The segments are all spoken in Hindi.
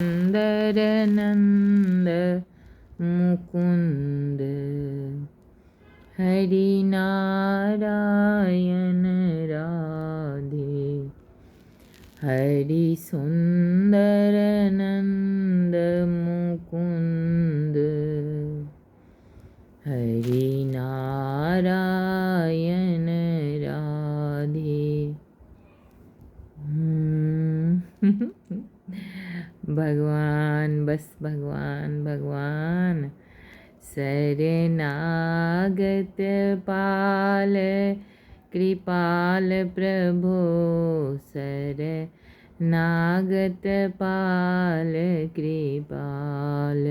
सुंदर नंद मुकुंद हरि नारायण राधे। हरि सुंदर नंद मुकुंद हरि नारायण राधे। भगवान, बस भगवान भगवान शरणागत पाल कृपाल प्रभो शरणागत पाल कृपाल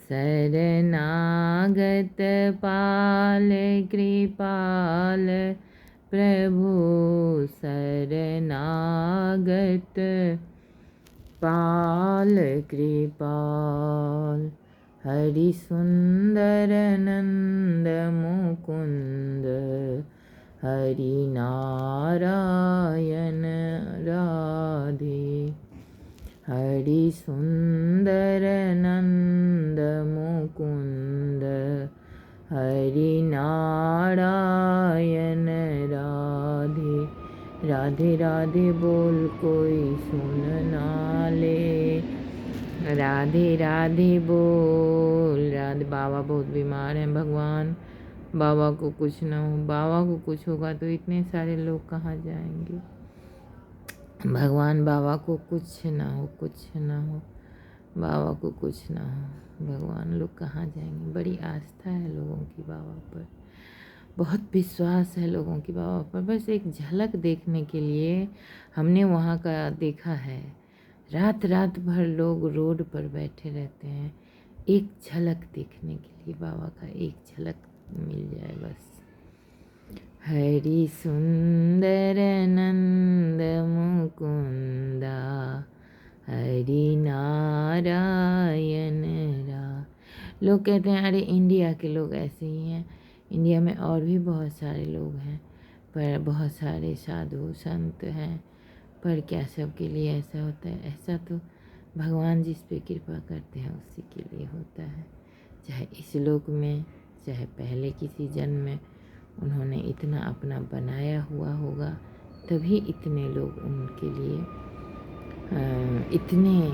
शरणागत पाल कृपाल प्रभु शरणागत पाल कृपाल। हरि सुंदर नंद मुकुंद हरि नारायण राधे। हरि सुंदर नंद मुकुंद हरि नारायण राधे। राधे राधे बोल कोई सुन ना ले, राधे राधे बोल। राधे। बाबा बहुत बीमार हैं भगवान, बाबा को कुछ ना हो। बाबा को कुछ होगा तो इतने सारे लोग कहाँ जाएंगे भगवान। बाबा को कुछ ना हो, कुछ ना हो, बाबा को कुछ ना हो, भगवान लोग कहाँ जाएंगे। बड़ी आस्था है लोगों की बाबा पर, बहुत विश्वास है लोगों की बाबा पर। बस एक झलक देखने के लिए हमने वहाँ का देखा है। रात रात भर लोग रोड पर बैठे रहते हैं एक झलक देखने के लिए, बाबा का एक झलक मिल जाए बस। हरि सुंदर नंद मुकुंदा हरि नारायण रा। लोग कहते हैं अरे इंडिया के लोग ऐसे ही हैं। इंडिया में और भी बहुत सारे लोग हैं, पर बहुत सारे साधु संत हैं, पर क्या सबके लिए ऐसा होता है? ऐसा तो भगवान जिस पे कृपा करते हैं उसी के लिए होता है। चाहे इस लोक में, चाहे पहले किसी जन्म में उन्होंने इतना अपना बनाया हुआ होगा, तभी इतने लोग उनके लिए इतने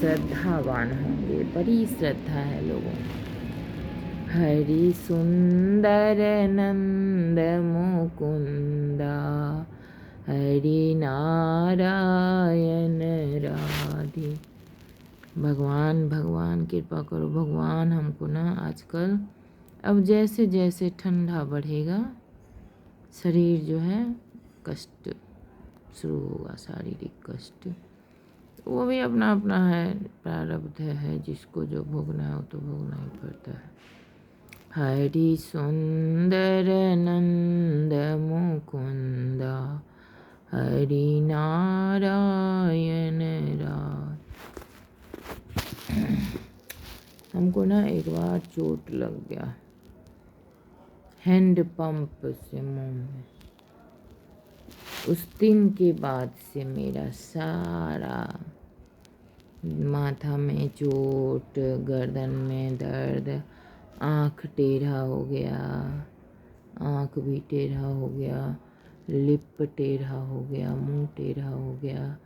श्रद्धावान होंगे। बड़ी श्रद्धा है लोगों की। हरि सुंदर नंद मुकुंदा हरि नारायण राधे। भगवान भगवान कृपा करो भगवान हमको ना आजकल। अब जैसे जैसे ठंडा बढ़ेगा शरीर जो है कष्ट शुरू होगा, शारीरिक कष्ट। वो भी अपना अपना है, प्रारब्ध है, जिसको जो भोगना है वो तो भोगना ही पड़ता है। हरि सुंदर नंद मुकुंदा हरि नारायण राधे। हमको ना एक बार चोट लग गया हैंड पंप से मुंह में। उस दिन के बाद से मेरा सारा माथा में चोट, गर्दन में दर्द, आँख टेढ़ा हो गया, आँख भी टेढ़ा हो गया, लिप टेढ़ा हो गया, मुंह टेढ़ा हो गया,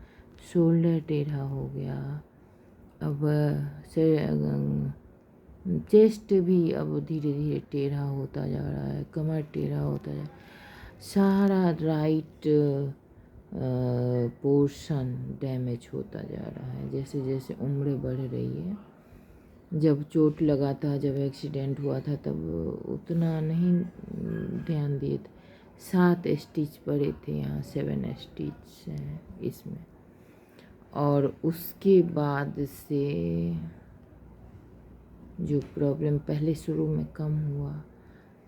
शोल्डर टेढ़ा हो गया। अब चेस्ट भी अब धीरे धीरे टेढ़ा होता जा रहा है, कमर टेढ़ा होता जा, सारा राइट पोर्शन डैमेज होता जा रहा है जैसे जैसे उम्र बढ़ रही है। जब चोट लगा था, जब एक्सीडेंट हुआ था, तब उतना नहीं ध्यान दिए थे। 7 स्टिच पड़े थे, यहाँ 7 स्टिच हैं इसमें। और उसके बाद से जो प्रॉब्लम पहले शुरू में कम हुआ,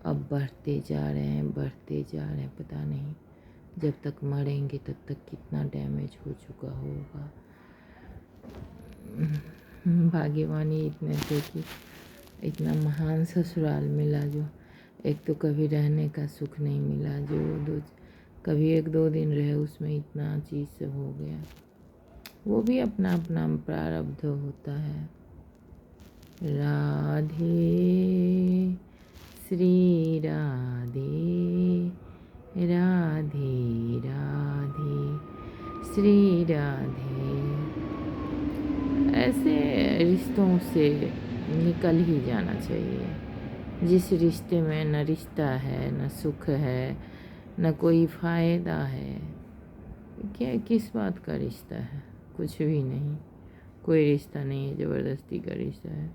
अब बढ़ते जा रहे हैं, बढ़ते जा रहे हैं। पता नहीं जब तक मरेंगे तब तक कितना डैमेज हो चुका होगा। भाग्यवानी इतने थे कि इतना महान ससुराल मिला, जो एक तो कभी रहने का सुख नहीं मिला, जो कभी 1-2 दिन रहे उसमें इतना चीज़ सब हो गया। वो भी अपना अपना प्रारब्ध होता है। राधे श्री राधे, राधे राधे श्री राधे। ऐसे रिश्तों से निकल ही जाना चाहिए जिस रिश्ते में न रिश्ता है, न सुख है, न कोई फ़ायदा है। क्या किस बात का रिश्ता है? कुछ भी नहीं, कोई रिश्ता नहीं है, ज़बरदस्ती का रिश्ता है।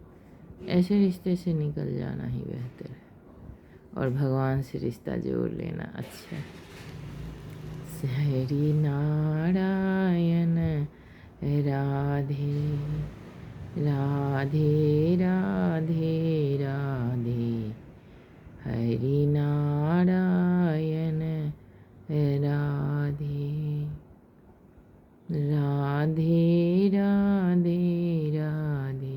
ऐसे रिश्ते से निकल जाना ही बेहतर है और भगवान से रिश्ता जोड़ लेना अच्छा है। हरि नारायण राधे राधे राधे राधे, हरि नारायण राधे राधे राधे राधे,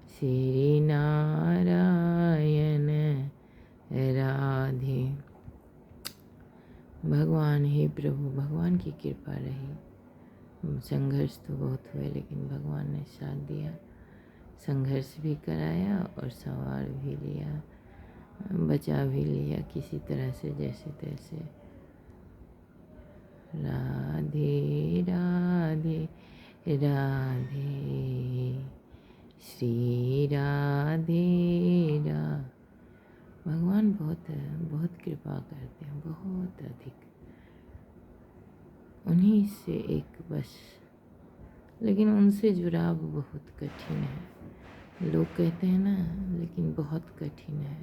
श्री नारायण राधे। भगवान ही प्रभु, भगवान की कृपा रही। संघर्ष तो बहुत हुए लेकिन भगवान ने साथ दिया, संघर्ष भी कराया और संवार भी लिया, बचा भी लिया किसी तरह से जैसे तैसे। राधे राधे राधे, श्री राधे राधे। भगवान बहुत बहुत कृपा करते हैं, बहुत अधिक। उन्हीं से एक बस, लेकिन उनसे जुड़ाव बहुत कठिन है। लोग कहते हैं ना, लेकिन बहुत कठिन है।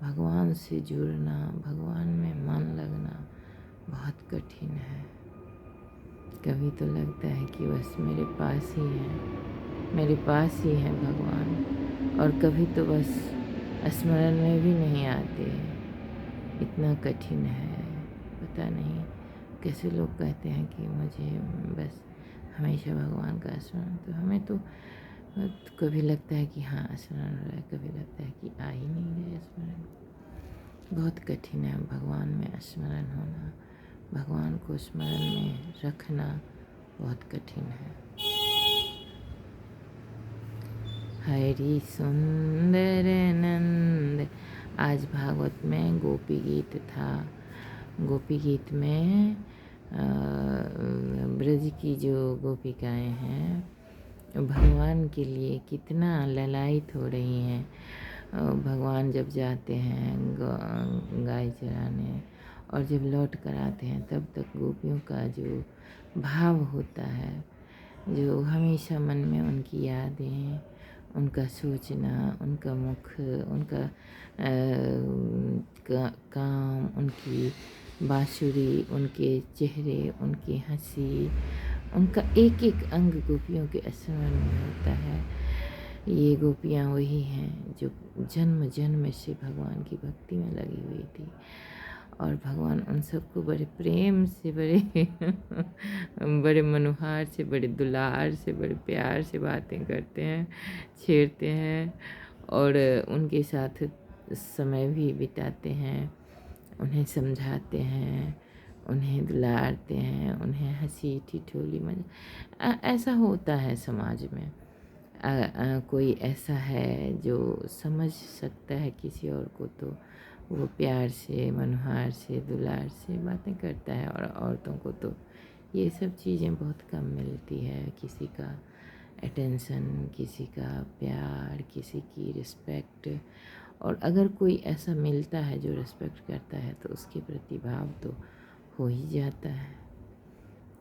भगवान से जुड़ना, भगवान में मन लगना बहुत कठिन है। कभी तो लगता है कि बस मेरे पास ही है, मेरे पास ही है भगवान, और कभी तो बस स्मरण में भी नहीं आते। इतना कठिन है, पता नहीं कैसे लोग कहते हैं कि मुझे बस हमेशा भगवान का स्मरण। तो हमें तो कभी लगता है कि हाँ स्मरण हो रहा है, कभी लगता है कि आ ही नहीं रहा है स्मरण। बहुत कठिन है भगवान में स्मरण होना, भगवान को स्मरण में रखना बहुत कठिन है। हरि सुंदर नंद। आज भागवत में गोपी गीत था। गोपी गीत में ब्रज की जो गोपिकाएं हैं भगवान के लिए कितना ललायित हो रही हैं। भगवान जब जाते हैं गाय चराने और जब लौट कर आते हैं तब तक गोपियों का जो भाव होता है, जो हमेशा मन में उनकी यादें, उनका सोचना, उनका मुख, उनका काम, उनकी बाँसुरी, उनके चेहरे, उनकी हंसी, उनका एक एक अंग गोपियों के स्मरण में होता है। ये गोपियाँ वही हैं जो जन्म जन्म से भगवान की भक्ति में लगी हुई थी, और भगवान उन सबको बड़े प्रेम से, बड़े मनोहार से, बड़े दुलार से, बड़े प्यार से बातें करते हैं, छेड़ते हैं और उनके साथ समय भी बिताते हैं, उन्हें समझाते हैं, उन्हें दुलारते हैं, उन्हें हंसी ठिठोली मजा ऐसा होता है समाज में। कोई ऐसा है जो समझ सकता है किसी और को तो वो प्यार से, मनोहार से, दुलार से बातें करता है, और औरतों को तो ये सब चीज़ें बहुत कम मिलती है। किसी का अटेंशन, किसी का प्यार, किसी की रिस्पेक्ट, और अगर कोई ऐसा मिलता है जो रिस्पेक्ट करता है तो उसके प्रति भाव तो हो ही जाता है।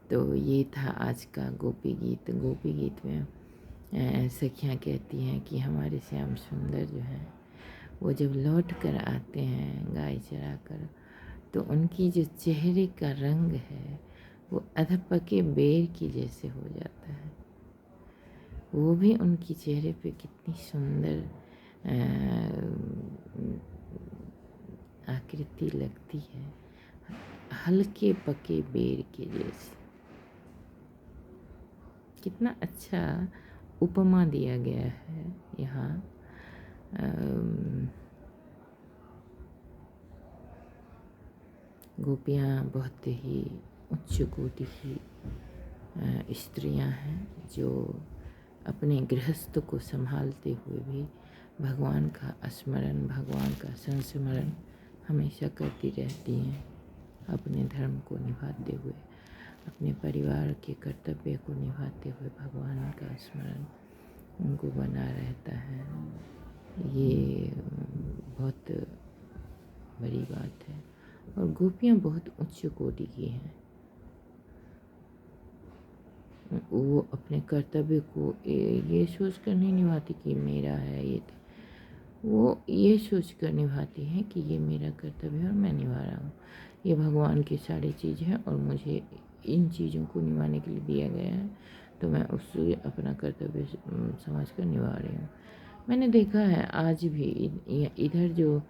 तो ये था आज का गोपी गीत। गोपी गीत में सखियाँ कहती हैं कि हमारे श्याम सुंदर जो हैं वो जब लौट कर आते हैं गाय चरा कर, तो उनकी जो चेहरे का रंग है वो अधपके बेर की जैसे हो जाता है। वो भी उनकी चेहरे पे कितनी सुंदर आकृति लगती है, हल्के पके बेर के जैसे। कितना अच्छा उपमा दिया गया है यहाँ। गोपियाँ बहुत ही उच्च कोटि की स्त्रियां हैं जो अपने गृहस्थ को संभालते हुए भी भगवान का स्मरण, भगवान का संस्मरण हमेशा करती रहती हैं। अपने धर्म को निभाते हुए, अपने परिवार के कर्तव्य को निभाते हुए भगवान का स्मरण उनको बना रहता है। ये बहुत बड़ी बात है। और गोपियाँ बहुत उच्च कोटि की हैं। वो अपने कर्तव्य को ये सोच कर नहीं निभाती कि मेरा है ये, वो ये सोच कर निभाती हैं कि ये मेरा कर्तव्य है और मैं निभा रहा हूँ। ये भगवान की सारी चीज़ है और मुझे इन चीज़ों को निभाने के लिए दिया गया है, तो मैं उससे अपना कर्तव्य समझ कर निभा रही हूँ। मैंने देखा है आज भी इधर जो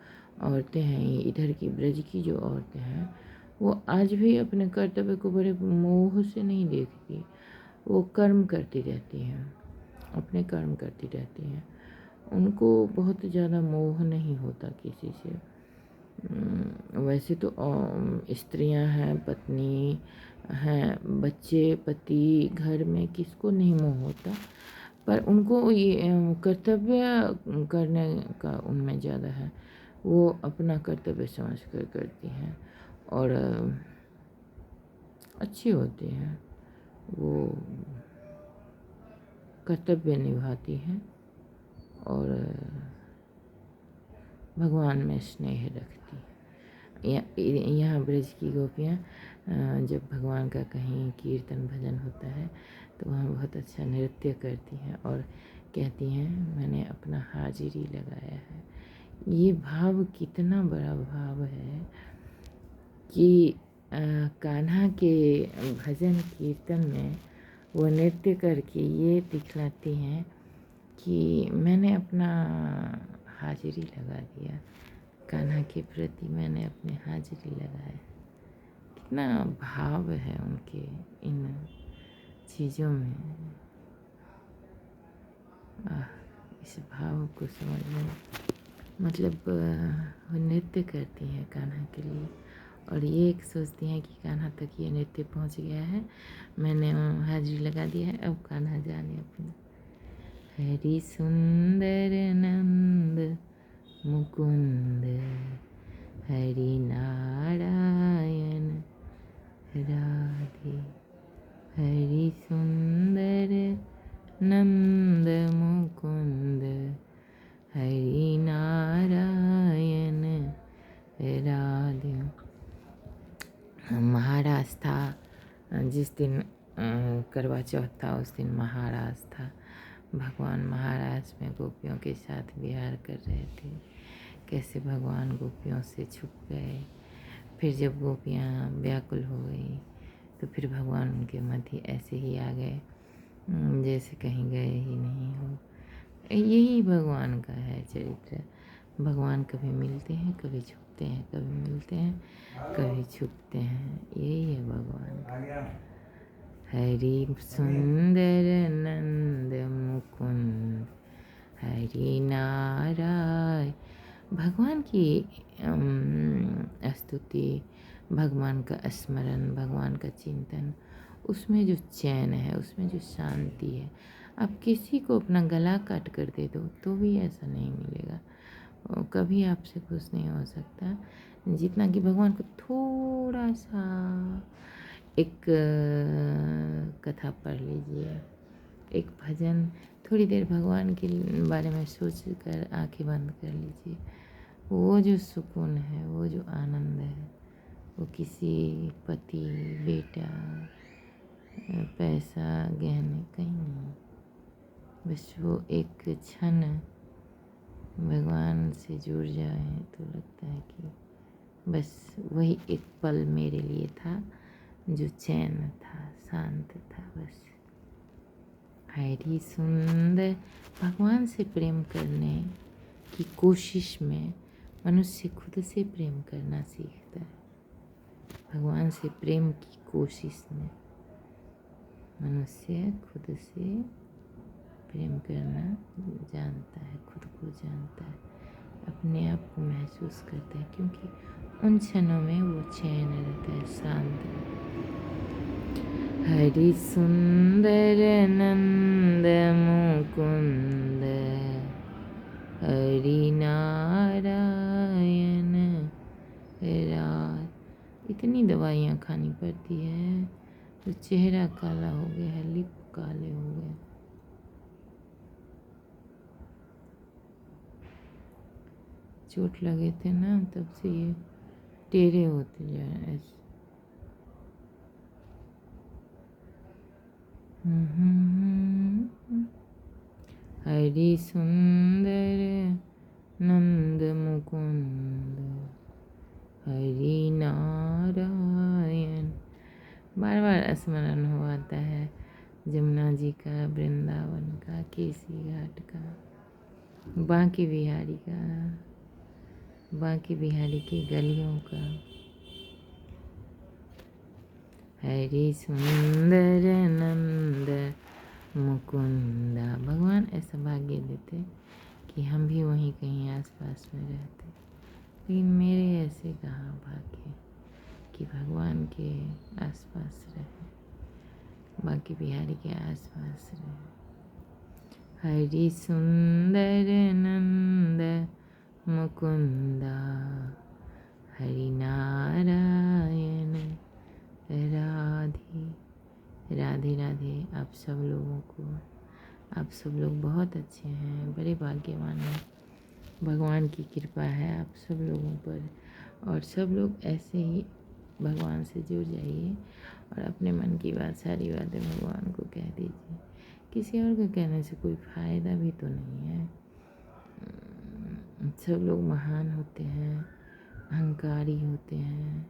औरतें हैं, इधर की ब्रज की जो औरतें हैं, वो आज भी अपने कर्तव्य को बड़े मोह से नहीं देखती। वो कर्म करती रहती हैं, अपने कर्म करती रहती हैं। उनको बहुत ज़्यादा मोह नहीं होता किसी से। वैसे तो स्त्रियां हैं, पत्नी हैं, बच्चे, पति, घर में किसको नहीं मोह होता, पर उनको ये कर्तव्य करने का उनमें ज़्यादा है। वो अपना कर्तव्य समझ कर करती हैं और अच्छी होती हैं। वो कर्तव्य निभाती हैं और भगवान में स्नेह रखती हैं। यहाँ ब्रज की गोपियाँ जब भगवान का कहीं कीर्तन भजन होता है तो वहाँ बहुत अच्छा नृत्य करती हैं और कहती हैं मैंने अपना हाजिरी लगाया है। ये भाव कितना बड़ा भाव है कि कान्हा के भजन कीर्तन में वो नृत्य करके ये दिखलाती हैं कि मैंने अपना हाजिरी लगा दिया, कान्हा के प्रति मैंने अपनी हाजिरी लगाया। कितना भाव है उनके इन चीज़ों में। इस भाव को समझने मतलब वो नृत्य करती हैं कान्हा के लिए और ये एक सोचती हैं कि कान्हा तक ये नृत्य पहुंच गया है, मैंने हाजिरी लगा दिया है, अब कान्हा जाने अपने। हरि सुंदर नंद मुकुंद हरि नारायण राधे। हरि सुंदर नंद मुकुंद हरि नारायण राधे। महाराज था जिस दिन करवा चौथ था, उस दिन महाराज था। भगवान महाराज में गोपियों के साथ विहार कर रहे थे। कैसे भगवान गोपियों से छुप गए। फिर जब गोपियाँ व्याकुल हो गई तो फिर भगवान उनके मध्य ऐसे ही आ गए जैसे कहीं गए ही नहीं हो। यही भगवान का है चरित्र। भगवान कभी मिलते हैं, कभी छुपते हैं, कभी मिलते हैं, कभी छुपते हैं। यही है भगवान का। हरि सुंदर नंद मुकुंद हरि नारायण। भगवान की स्तुति, भगवान का स्मरण, भगवान का चिंतन, उसमें जो चैन है, उसमें जो शांति है, आप किसी को अपना गला काट कर दे दो तो भी ऐसा नहीं मिलेगा। कभी आपसे खुश नहीं हो सकता जितना कि भगवान को थोड़ा सा एक कथा पढ़ लीजिए, एक भजन, थोड़ी देर भगवान के बारे में सोच कर आँखें बंद कर लीजिए। वो जो सुकून है, वो जो आनंद है, वो किसी पति, बेटा, पैसा, गहने कहीं नहीं। बस वो एक क्षण भगवान से जुड़ जाए तो लगता है कि बस वही एक पल मेरे लिए था जो चैन था, शांत था। बस हरि सुंदर। भगवान से प्रेम करने की कोशिश में मनुष्य खुद से प्रेम करना सीखता है। भगवान से प्रेम की कोशिश में मनुष्य खुद से प्रेम करना जानता है, खुद को जानता है, अपने आप को महसूस करता है, क्योंकि उन क्षणों में वो चैन रहता है, शांत रहता है। हरि सुंदर नंद मुकुंद हरि नारायण रात। इतनी दवाइयाँ खानी पड़ती है तो चेहरा काला हो गया है, लिप काले हो गए। चोट लगे थे ना, तब से ये टेढ़े होते जा रहे हैं ऐसे। हरि सुंदर नंद मुकुंद हरि नारायण। बार बार स्मरण हो आता है जमुना जी का, वृंदावन का, केसी घाट का, बांके बिहारी का, बांके बिहारी की गलियों का। हरि सुंदर नंद मुकुंदा। भगवान ऐसा भाग्य देते कि हम भी वहीं कहीं आसपास में रहते, लेकिन मेरे ऐसे कहाँ भाग्य कि भगवान के आसपास रहे, बांके बिहारी के आसपास रहे। हरि सुंदर नंद मुकुंदा हरि नारायण राधे राधे राधे। आप सब लोगों को, आप सब लोग बहुत अच्छे हैं, बड़े भाग्यवान हैं। भगवान की कृपा है आप सब लोगों पर, और सब लोग ऐसे ही भगवान से जुड़ जाइए और अपने मन की बात, सारी बातें भगवान को कह दीजिए। किसी और को कहने से कोई फ़ायदा भी तो नहीं है। सब लोग महान होते हैं, अहंकारी होते हैं,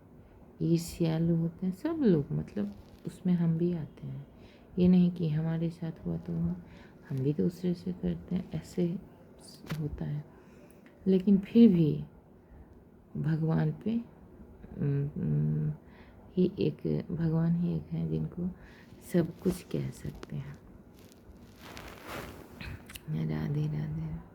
ईर्ष्यालु होते हैं, सब लोग, मतलब उसमें हम भी आते हैं। ये नहीं कि हमारे साथ हुआ तो हम भी दूसरे से करते हैं, ऐसे होता है। लेकिन फिर भी भगवान पे ही एक भगवान ही एक है जिनको सब कुछ कह सकते हैं। राधे राधे।